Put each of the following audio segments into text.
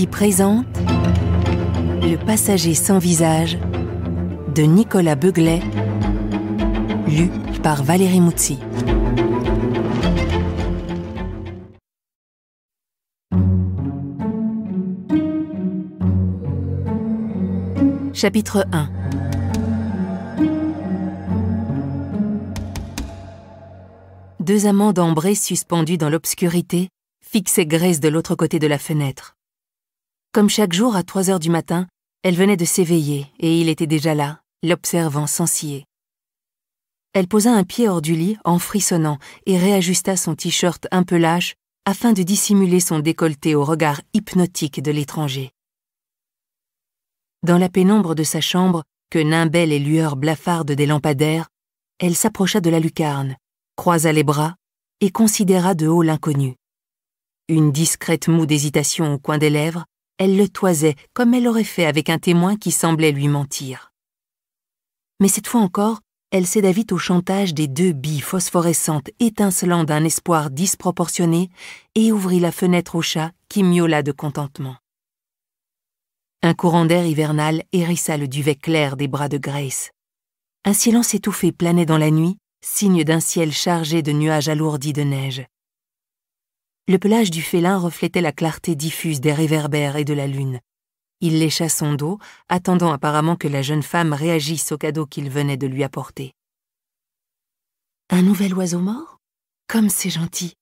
Fantaisie présente Le passager sans visage de Nicolas Beuglet, lu par Valérie Moutsi. Chapitre 1. Deux amandes ambrées suspendues dans l'obscurité fixaient Grace de l'autre côté de la fenêtre. Comme chaque jour à 3 heures du matin, elle venait de s'éveiller et il était déjà là, l'observant sans ciller. Elle posa un pied hors du lit en frissonnant et réajusta son t-shirt un peu lâche afin de dissimuler son décolleté au regard hypnotique de l'étranger. Dans la pénombre de sa chambre, que nimbaient les lueurs blafardes des lampadaires, elle s'approcha de la lucarne, croisa les bras et considéra de haut l'inconnu. Une discrète moue d'hésitation au coin des lèvres, elle le toisait comme elle l'aurait fait avec un témoin qui semblait lui mentir. Mais cette fois encore, elle céda vite au chantage des 2 billes phosphorescentes étincelant d'un espoir disproportionné et ouvrit la fenêtre au chat qui miaula de contentement. Un courant d'air hivernal hérissa le duvet clair des bras de Grace. Un silence étouffé planait dans la nuit, signe d'un ciel chargé de nuages alourdis de neige. Le pelage du félin reflétait la clarté diffuse des réverbères et de la lune. Il lécha son dos, attendant apparemment que la jeune femme réagisse au cadeau qu'il venait de lui apporter. « Un nouvel oiseau mort ? Comme c'est gentil !»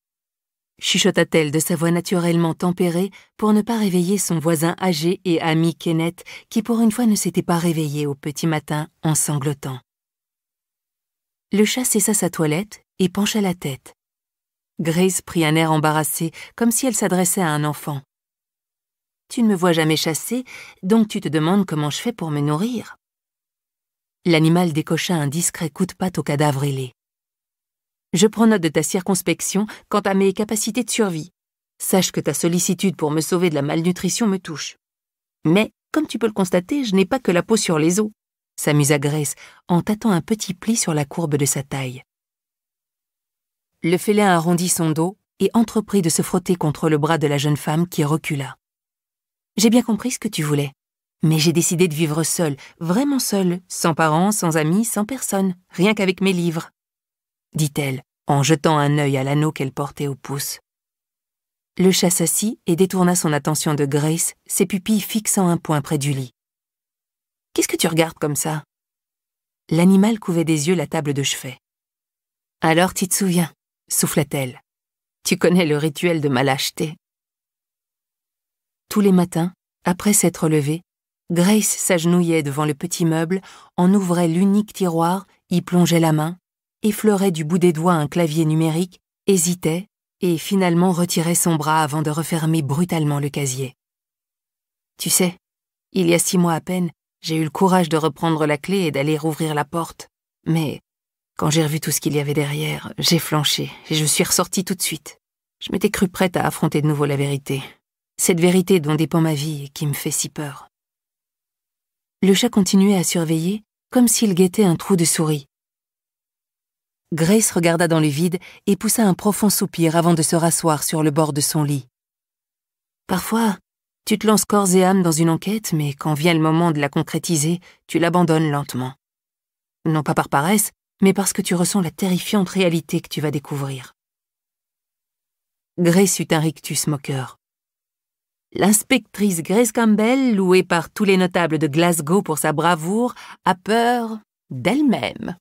chuchota-t-elle de sa voix naturellement tempérée pour ne pas réveiller son voisin âgé et ami Kenneth, qui pour une fois ne s'était pas réveillé au petit matin en sanglotant. Le chat cessa sa toilette et pencha la tête. Grace prit un air embarrassé, comme si elle s'adressait à un enfant. « Tu ne me vois jamais chasser, donc tu te demandes comment je fais pour me nourrir. » L'animal décocha un discret coup de patte au cadavre ailé. « Je prends note de ta circonspection quant à mes capacités de survie. Sache que ta sollicitude pour me sauver de la malnutrition me touche. Mais, comme tu peux le constater, je n'ai pas que la peau sur les os. » s'amusa Grace en tâtant un petit pli sur la courbe de sa taille. Le félin arrondit son dos et entreprit de se frotter contre le bras de la jeune femme qui recula. « J'ai bien compris ce que tu voulais, mais j'ai décidé de vivre seule, vraiment seule, sans parents, sans amis, sans personne, rien qu'avec mes livres, » dit-elle, en jetant un œil à l'anneau qu'elle portait au pouce. Le chat s'assit et détourna son attention de Grace, ses pupilles fixant un point près du lit. « Qu'est-ce que tu regardes comme ça ?» L'animal couvait des yeux la table de chevet. « Alors tu te souviens ?» souffla-t-elle. « Tu connais le rituel de ma lâcheté. » Tous les matins, après s'être levée, Grace s'agenouillait devant le petit meuble, en ouvrait l'unique tiroir, y plongeait la main, effleurait du bout des doigts un clavier numérique, hésitait et finalement retirait son bras avant de refermer brutalement le casier. « Tu sais, il y a 6 mois à peine, j'ai eu le courage de reprendre la clé et d'aller rouvrir la porte, mais quand j'ai revu tout ce qu'il y avait derrière, j'ai flanché et je suis ressortie tout de suite. Je m'étais crue prête à affronter de nouveau la vérité. Cette vérité dont dépend ma vie et qui me fait si peur. » Le chat continuait à surveiller, comme s'il guettait un trou de souris. Grace regarda dans le vide et poussa un profond soupir avant de se rasseoir sur le bord de son lit. « Parfois, tu te lances corps et âme dans une enquête, mais quand vient le moment de la concrétiser, tu l'abandonnes lentement. Non pas par paresse, mais parce que tu ressens la terrifiante réalité que tu vas découvrir. » Grace eut un rictus moqueur. L'inspectrice Grace Campbell, louée par tous les notables de Glasgow pour sa bravoure, a peur d'elle-même.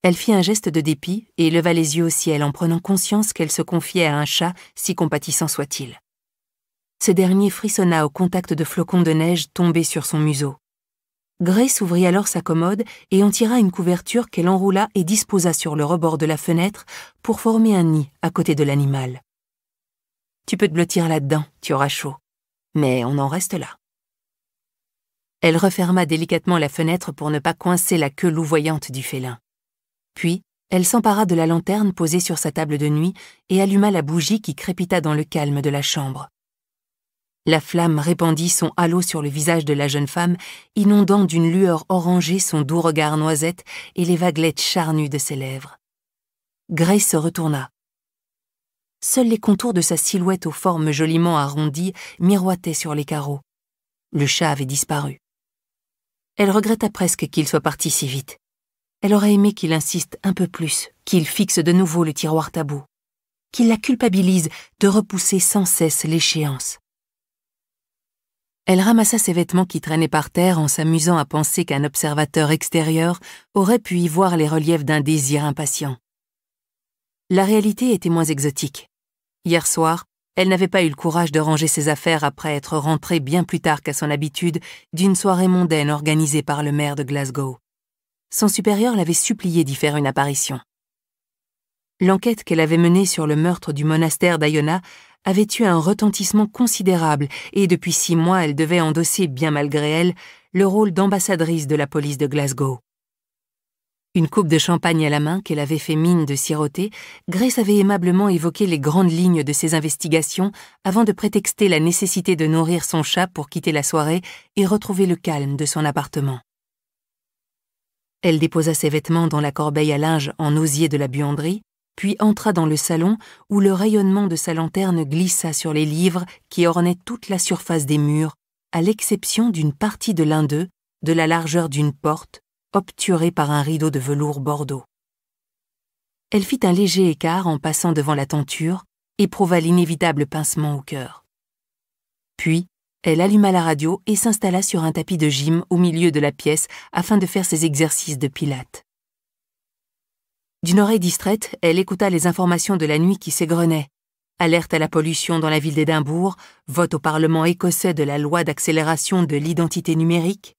Elle fit un geste de dépit et leva les yeux au ciel en prenant conscience qu'elle se confiait à un chat, si compatissant soit-il. Ce dernier frissonna au contact de flocons de neige tombés sur son museau. Grace ouvrit alors sa commode et en tira une couverture qu'elle enroula et disposa sur le rebord de la fenêtre pour former un nid à côté de l'animal. « Tu peux te blottir là-dedans, tu auras chaud. Mais on en reste là. » Elle referma délicatement la fenêtre pour ne pas coincer la queue louvoyante du félin. Puis, elle s'empara de la lanterne posée sur sa table de nuit et alluma la bougie qui crépita dans le calme de la chambre. La flamme répandit son halo sur le visage de la jeune femme, inondant d'une lueur orangée son doux regard noisette et les vaguelettes charnues de ses lèvres. Grace se retourna. Seuls les contours de sa silhouette aux formes joliment arrondies miroitaient sur les carreaux. Le chat avait disparu. Elle regretta presque qu'il soit parti si vite. Elle aurait aimé qu'il insiste un peu plus, qu'il fixe de nouveau le tiroir tabou, qu'il la culpabilise de repousser sans cesse l'échéance. Elle ramassa ses vêtements qui traînaient par terre en s'amusant à penser qu'un observateur extérieur aurait pu y voir les reliefs d'un désir impatient. La réalité était moins exotique. Hier soir, elle n'avait pas eu le courage de ranger ses affaires après être rentrée bien plus tard qu'à son habitude d'une soirée mondaine organisée par le maire de Glasgow. Son supérieur l'avait suppliée d'y faire une apparition. L'enquête qu'elle avait menée sur le meurtre du monastère d'Iona avait eu un retentissement considérable et depuis 6 mois, elle devait endosser, bien malgré elle, le rôle d'ambassadrice de la police de Glasgow. Une coupe de champagne à la main qu'elle avait fait mine de siroter, Grace avait aimablement évoqué les grandes lignes de ses investigations avant de prétexter la nécessité de nourrir son chat pour quitter la soirée et retrouver le calme de son appartement. Elle déposa ses vêtements dans la corbeille à linge en osier de la buanderie, puis entra dans le salon où le rayonnement de sa lanterne glissa sur les livres qui ornaient toute la surface des murs, à l'exception d'une partie de l'un d'eux, de la largeur d'une porte, obturée par un rideau de velours bordeaux. Elle fit un léger écart en passant devant la tenture, éprouva l'inévitable pincement au cœur. Puis, elle alluma la radio et s'installa sur un tapis de gym au milieu de la pièce afin de faire ses exercices de pilates. D'une oreille distraite, elle écouta les informations de la nuit qui s'égrenaient. Alerte à la pollution dans la ville d'Édimbourg, vote au Parlement écossais de la loi d'accélération de l'identité numérique.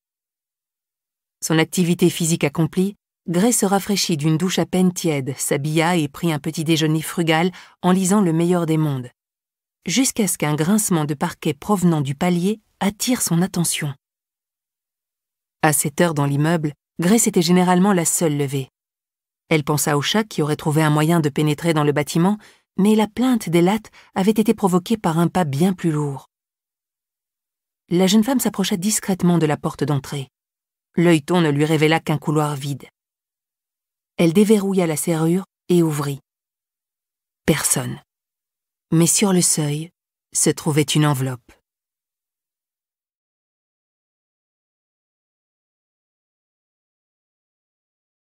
Son activité physique accomplie, Grace se rafraîchit d'une douche à peine tiède, s'habilla et prit un petit déjeuner frugal en lisant Le Meilleur des mondes, jusqu'à ce qu'un grincement de parquet provenant du palier attire son attention. À cette heure dans l'immeuble, Grace était généralement la seule levée. Elle pensa au chat qui aurait trouvé un moyen de pénétrer dans le bâtiment, mais la plainte des lattes avait été provoquée par un pas bien plus lourd. La jeune femme s'approcha discrètement de la porte d'entrée. L'œilleton ne lui révéla qu'un couloir vide. Elle déverrouilla la serrure et ouvrit. Personne. Mais sur le seuil se trouvait une enveloppe.